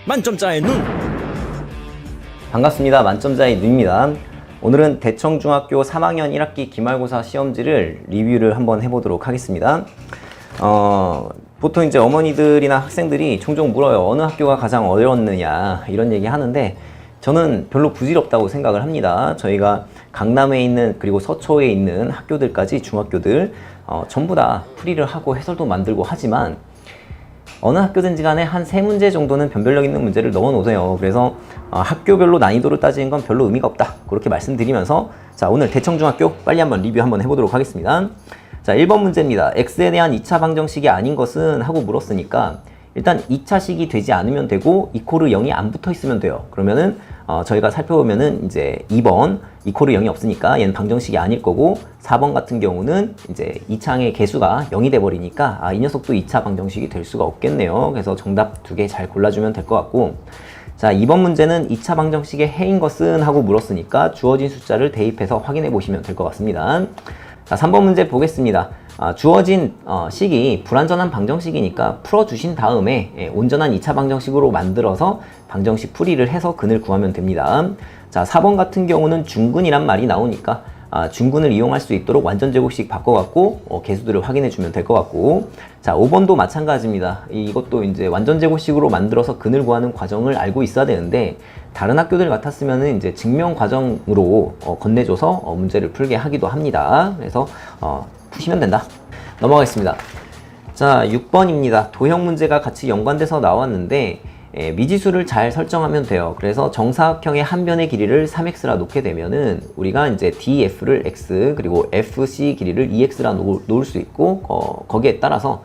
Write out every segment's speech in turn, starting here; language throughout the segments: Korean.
만점자의 눈. 반갑습니다. 만점자의 눈입니다. 오늘은 대청중학교 3학년 1학기 기말고사 시험지를 리뷰를 한번 해보도록 하겠습니다. 보통 이제 어머니들이나 학생들이 종종 물어요. 어느 학교가 가장 어려웠느냐 이런 얘기 하는데 저는 별로 부질없다고 생각을 합니다. 저희가 강남에 있는 그리고 서초에 있는 학교들까지 중학교들 전부 다 풀이를 하고 해설도 만들고 하지만 어느 학교든지 간에 한 3문제 정도는 변별력 있는 문제를 넣어 놓으세요. 그래서 학교별로 난이도를 따지는 건 별로 의미가 없다, 그렇게 말씀드리면서 자, 오늘 대청중학교 빨리 한번 리뷰 한번 해보도록 하겠습니다. 자, 1번 문제입니다. X에 대한 2차 방정식이 아닌 것은 하고 물었으니까 일단 2차식이 되지 않으면 되고 이코르 0이 안 붙어 있으면 돼요. 그러면은 저희가 살펴보면은 이제 2번 이코르 0이 없으니까 얘는 방정식이 아닐 거고, 4번 같은 경우는 이제 2차항의 개수가 0이 돼 버리니까 이 녀석도 2차 방정식이 될 수가 없겠네요. 그래서 정답 2개 잘 골라주면 될 것 같고, 자, 2번 문제는 2차 방정식의 해인 것은 하고 물었으니까 주어진 숫자를 대입해서 확인해 보시면 될 것 같습니다. 자, 3번 문제 보겠습니다. 주어진 식이 불완전한 방정식이니까 풀어주신 다음에 온전한 2차 방정식으로 만들어서 방정식 풀이를 해서 근을 구하면 됩니다. 자, 4번 같은 경우는 중근이란 말이 나오니까 중근을 이용할 수 있도록 완전제곱식 바꿔갖고 개수들을 확인해 주면 될 것 같고, 자, 5번도 마찬가지입니다. 이것도 이제 완전제곱식으로 만들어서 근을 구하는 과정을 알고 있어야 되는데 다른 학교들 같았으면은 이제 증명 과정으로 건네줘서 문제를 풀게 하기도 합니다. 그래서 푸시면 된다. 넘어가겠습니다. 자, 6번입니다. 도형 문제가 같이 연관돼서 나왔는데 미지수를 잘 설정하면 돼요. 그래서 정사각형의 한 변의 길이를 3x라 놓게 되면은 우리가 이제 df를 x 그리고 fc 길이를 2x라 놓을 수 있고, 거기에 따라서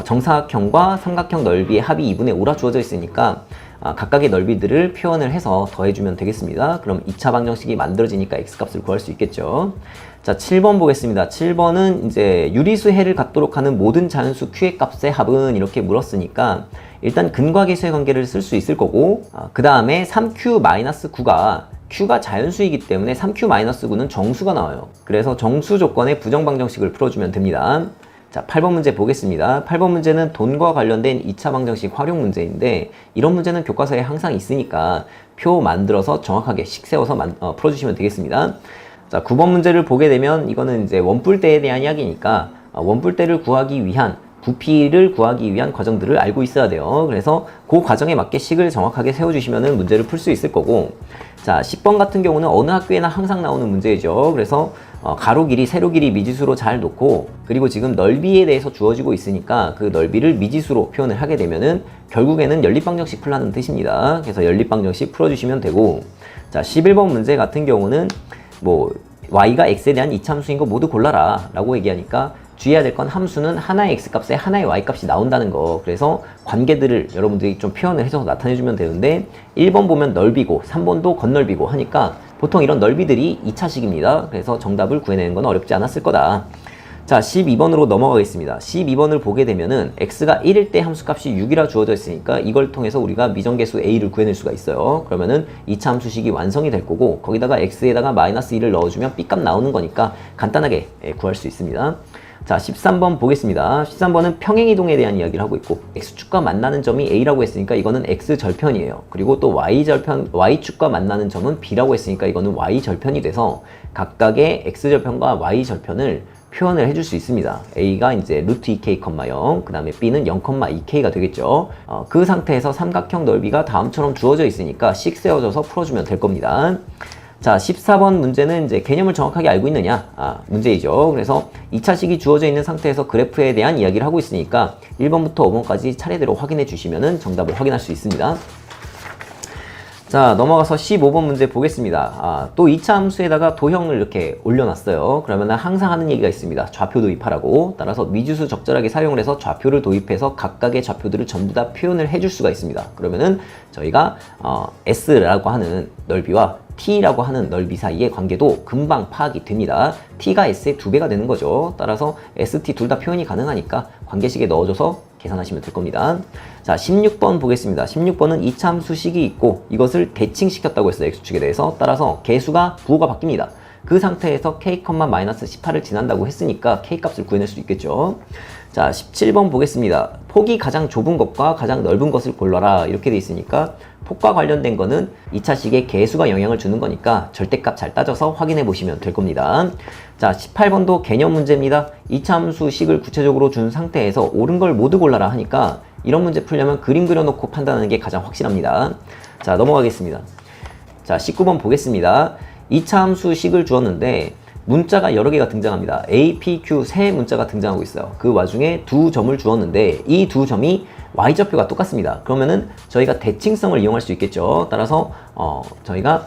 정사각형과 삼각형 넓이의 합이 2분의 5라 주어져 있으니까 각각의 넓이들을 표현을 해서 더해주면 되겠습니다. 그럼 2차 방정식이 만들어지니까 x값을 구할 수 있겠죠. 자, 7번 보겠습니다. 7번은 이제 유리수 해를 갖도록 하는 모든 자연수 q의 값의 합은 이렇게 물었으니까 일단 근과 계수의 관계를 쓸 수 있을 거고, 그 다음에 3q-9가 q가 자연수이기 때문에 3q-9는 정수가 나와요. 그래서 정수 조건의 부정방정식을 풀어주면 됩니다. 자, 8번 문제 보겠습니다. 8번 문제는 돈과 관련된 2차 방정식 활용 문제인데 이런 문제는 교과서에 항상 있으니까 표 만들어서 정확하게 식 세워서 풀어주시면 되겠습니다. 자, 9번 문제를 보게 되면 이거는 이제 원뿔대에 대한 이야기니까 원뿔대를 구하기 위한 부피를 구하기 위한 과정들을 알고 있어야 돼요. 그래서 그 과정에 맞게 식을 정확하게 세워주시면 문제를 풀 수 있을 거고, 자, 10번 같은 경우는 어느 학교에나 항상 나오는 문제죠. 그래서 가로 길이, 세로 길이 미지수로 잘 놓고, 그리고 지금 넓이에 대해서 주어지고 있으니까 그 넓이를 미지수로 표현을 하게 되면은 결국에는 연립방정식 풀라는 뜻입니다. 그래서 연립방정식 풀어주시면 되고, 자, 11번 문제 같은 경우는 뭐 y가 x에 대한 이차함수인 거 모두 골라라 라고 얘기하니까 주의해야 될 건 함수는 하나의 x값에 하나의 y값이 나온다는 거. 그래서 관계들을 여러분들이 좀 표현을 해서 나타내주면 되는데 1번 보면 넓이고 3번도 건넓이고 하니까 보통 이런 넓이들이 2차식입니다. 그래서 정답을 구해내는 건 어렵지 않았을 거다. 자, 12번으로 넘어가겠습니다. 12번을 보게 되면은 x가 1일 때 함수값이 6이라 주어져 있으니까 이걸 통해서 우리가 미정계수 a를 구해낼 수가 있어요. 그러면은 2차 함수식이 완성이 될 거고, 거기다가 x에다가 마이너스 1을 넣어주면 b값 나오는 거니까 간단하게 구할 수 있습니다. 자, 13번 보겠습니다. 13번은 평행이동에 대한 이야기를 하고 있고, x축과 만나는 점이 a라고 했으니까 이거는 x절편이에요. 그리고 또 y축과 만나는 점은 b라고 했으니까 이거는 y절편이 돼서 각각의 x절편과 y절편을 표현을 해줄 수 있습니다. a가 이제 루트 2k, 0, 그 다음에 b는 0,2k가 되겠죠. 그 상태에서 삼각형 넓이가 다음처럼 주어져 있으니까 식 세워져서 풀어주면 될 겁니다. 자, 14번 문제는 이제 개념을 정확하게 알고 있느냐 문제이죠. 그래서 2차식이 주어져 있는 상태에서 그래프에 대한 이야기를 하고 있으니까 1번부터 5번까지 차례대로 확인해 주시면 정답을 확인할 수 있습니다. 자, 넘어가서 15번 문제 보겠습니다. 또 2차 함수에다가 도형을 이렇게 올려놨어요. 그러면 항상 하는 얘기가 있습니다. 좌표 도입하라고. 따라서 미지수 적절하게 사용을 해서 좌표를 도입해서 각각의 좌표들을 전부 다 표현을 해줄 수가 있습니다. 그러면은 저희가 S라고 하는 넓이와 T라고 하는 넓이 사이의 관계도 금방 파악이 됩니다. T가 S의 2배가 되는 거죠. 따라서 ST 둘 다 표현이 가능하니까 관계식에 넣어줘서 계산하시면 될 겁니다. 자, 16번 보겠습니다. 16번은 2차 함수식이 있고 이것을 대칭시켰다고 했어요. X축에 대해서. 따라서 개수가 부호가 바뀝니다. 그 상태에서 k, -18을 지난다고 했으니까 k 값을 구해낼 수 있겠죠. 자, 17번 보겠습니다. 폭이 가장 좁은 것과 가장 넓은 것을 골라라. 이렇게 돼 있으니까 폭과 관련된 거는 2차식의 개수가 영향을 주는 거니까 절대값 잘 따져서 확인해 보시면 될 겁니다. 자, 18번도 개념 문제입니다. 2차 함수 식을 구체적으로 준 상태에서 옳은 걸 모두 골라라 하니까 이런 문제 풀려면 그림 그려놓고 판단하는 게 가장 확실합니다. 자, 넘어가겠습니다. 자, 19번 보겠습니다. 2차 함수 식을 주었는데 문자가 여러 개가 등장합니다. A, P, Q 세 문자가 등장하고 있어요. 그 와중에 두 점을 주었는데 이 두 점이 y좌표가 똑같습니다. 그러면은 저희가 대칭성을 이용할 수 있겠죠. 따라서 저희가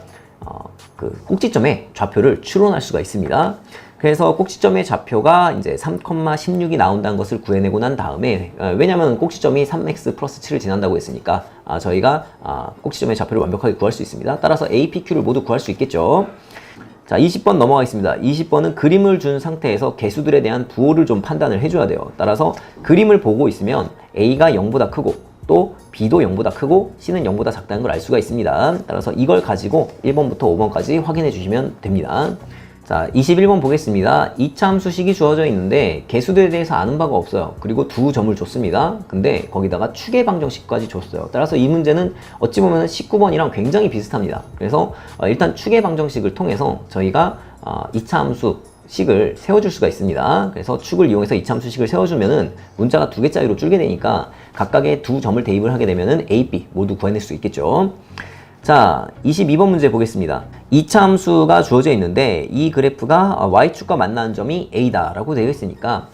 그 꼭지점의 좌표를 추론할 수가 있습니다. 그래서 꼭지점의 좌표가 이제 3,16이 나온다는 것을 구해내고 난 다음에 왜냐면 꼭지점이 3x 플러스 7을 지난다고 했으니까 저희가 꼭지점의 좌표를 완벽하게 구할 수 있습니다. 따라서 A, P, Q를 모두 구할 수 있겠죠. 자, 20번 넘어가겠습니다. 20번은 그림을 준 상태에서 개수들에 대한 부호를 좀 판단을 해줘야 돼요. 따라서 그림을 보고 있으면 A가 0보다 크고 또 B도 0보다 크고 C는 0보다 작다는 걸 알 수가 있습니다. 따라서 이걸 가지고 1번부터 5번까지 확인해 주시면 됩니다. 자, 21번 보겠습니다. 2차 함수식이 주어져 있는데 개수들에 대해서 아는 바가 없어요. 그리고 두 점을 줬습니다. 근데 거기다가 추계 방정식까지 줬어요. 따라서 이 문제는 어찌 보면 19번이랑 굉장히 비슷합니다. 그래서 일단 추계 방정식을 통해서 저희가 2차 함수식을 세워줄 수가 있습니다. 그래서 축을 이용해서 2차 함수식을 세워주면은 문자가 두 개짜리로 줄게 되니까 각각의 두 점을 대입을 하게 되면은 A, B 모두 구해낼 수 있겠죠. 자, 22번 문제 보겠습니다. 2차 함수가 주어져 있는데 이 그래프가 y축과 만나는 점이 A다 라고 되어 있으니까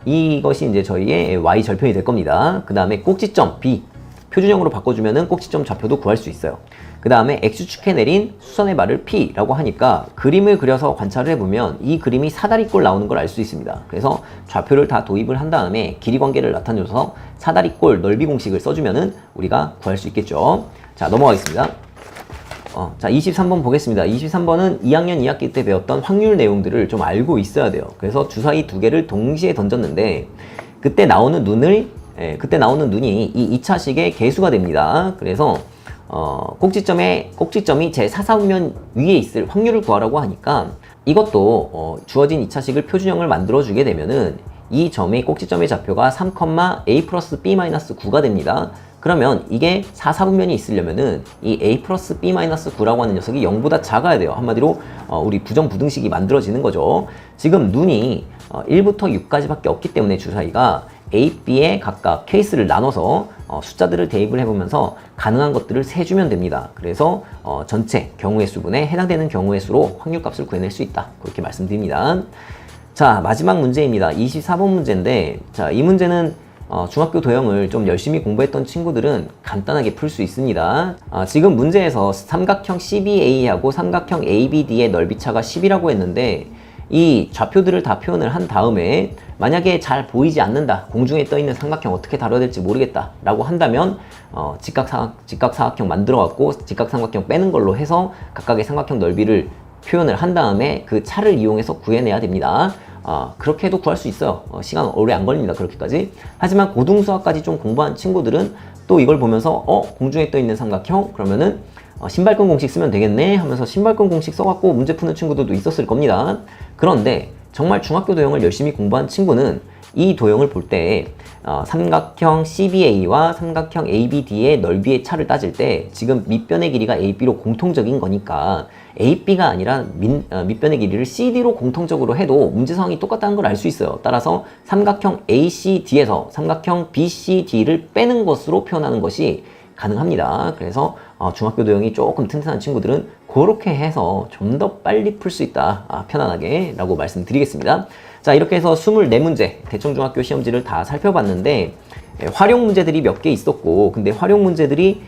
이것이 이제 저희의 y절편이 될 겁니다. 그 다음에 꼭지점 B 표준형으로 바꿔주면은 꼭지점 좌표도 구할 수 있어요. 그 다음에 x축에 내린 수선의 말을 P라고 하니까 그림을 그려서 관찰을 해보면 이 그림이 사다리꼴 나오는 걸 알 수 있습니다. 그래서 좌표를 다 도입을 한 다음에 길이 관계를 나타내줘서 사다리꼴 넓이 공식을 써주면은 우리가 구할 수 있겠죠. 자, 넘어가겠습니다. 자, 23번 보겠습니다. 23번은 2학년 2학기 때 배웠던 확률 내용들을 좀 알고 있어야 돼요. 그래서 주사위 두 개를 동시에 던졌는데 그때 나오는 눈이 이 2차식의 개수가 됩니다. 그래서 꼭지점이 제 사사분면 위에 있을 확률을 구하라고 하니까 이것도 주어진 2차식을 표준형을 만들어 주게 되면은 이 점의 꼭지점의 좌표가 3,a 플러스 b-9가 됩니다. 그러면 이게 4사분면이 있으려면은 이 a 플러스 b-9라고 하는 녀석이 0보다 작아야 돼요. 한마디로 우리 부정부등식이 만들어지는 거죠. 지금 눈이 1부터 6까지밖에 없기 때문에 주사위가 a, b에 각각 케이스를 나눠서 숫자들을 대입을 해보면서 가능한 것들을 세주면 됩니다. 그래서 전체 경우의 수분에 해당되는 경우의 수로 확률값을 구해낼 수 있다. 그렇게 말씀드립니다. 자, 마지막 문제입니다. 24번 문제인데, 자, 이 문제는 중학교 도형을 좀 열심히 공부했던 친구들은 간단하게 풀 수 있습니다. 지금 문제에서 삼각형 CBA하고 삼각형 ABD의 넓이차가 10이라고 했는데 이 좌표들을 다 표현을 한 다음에 만약에 잘 보이지 않는다, 공중에 떠 있는 삼각형 어떻게 다뤄야 될지 모르겠다 라고 한다면 직각사각형 만들어 갖고 직각삼각형 빼는 걸로 해서 각각의 삼각형 넓이를 표현을 한 다음에 그 차를 이용해서 구해내야 됩니다. 그렇게 해도 구할 수 있어요. 시간 오래 안 걸립니다. 그렇게까지. 하지만 고등수학까지 좀 공부한 친구들은 또 이걸 보면서 공중에 떠 있는 삼각형 그러면은 신발끈 공식 쓰면 되겠네 하면서 신발끈 공식 써갖고 문제 푸는 친구들도 있었을 겁니다. 그런데 정말 중학교 도형을 열심히 공부한 친구는 이 도형을 볼 때 삼각형 CBA와 삼각형 ABD의 넓이의 차를 따질 때 지금 밑변의 길이가 AB로 공통적인 거니까 AB가 아니라 밑변의 길이를 CD로 공통적으로 해도 문제 상황이 똑같다는 걸 알 수 있어요. 따라서 삼각형 ACD에서 삼각형 BCD를 빼는 것으로 표현하는 것이 가능합니다. 그래서 중학교 도형이 조금 튼튼한 친구들은 그렇게 해서 좀 더 빨리 풀 수 있다. 편안하게 라고 말씀드리겠습니다. 자, 이렇게 해서 24문제 대청중학교 시험지를 다 살펴봤는데 활용 문제들이 몇 개 있었고 근데 활용 문제들이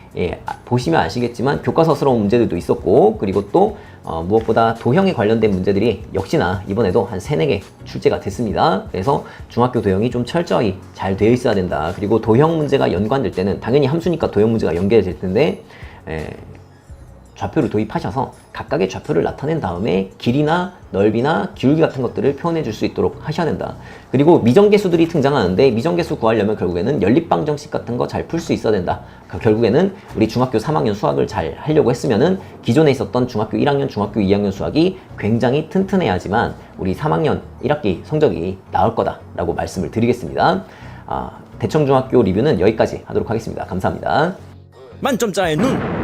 보시면 아시겠지만 교과서스러운 문제들도 있었고 그리고 또 무엇보다 도형에 관련된 문제들이 역시나 이번에도 한 3-4개 출제가 됐습니다. 그래서 중학교 도형이 좀 철저히 잘 되어 있어야 된다. 그리고 도형 문제가 연관될 때는 당연히 함수니까 도형 문제가 연결될 텐데 좌표를 도입하셔서 각각의 좌표를 나타낸 다음에 길이나 넓이나 기울기 같은 것들을 표현해 줄 수 있도록 하셔야 된다. 그리고 미정계수들이 등장하는데 미정계수 구하려면 결국에는 연립방정식 같은 거 잘 풀 수 있어야 된다. 결국에는 우리 중학교 3학년 수학을 잘 하려고 했으면은 기존에 있었던 중학교 1학년, 중학교 2학년 수학이 굉장히 튼튼해야지만 우리 3학년 1학기 성적이 나올 거다라고 말씀을 드리겠습니다. 대청중학교 리뷰는 여기까지 하도록 하겠습니다. 감사합니다. 만점자의 눈!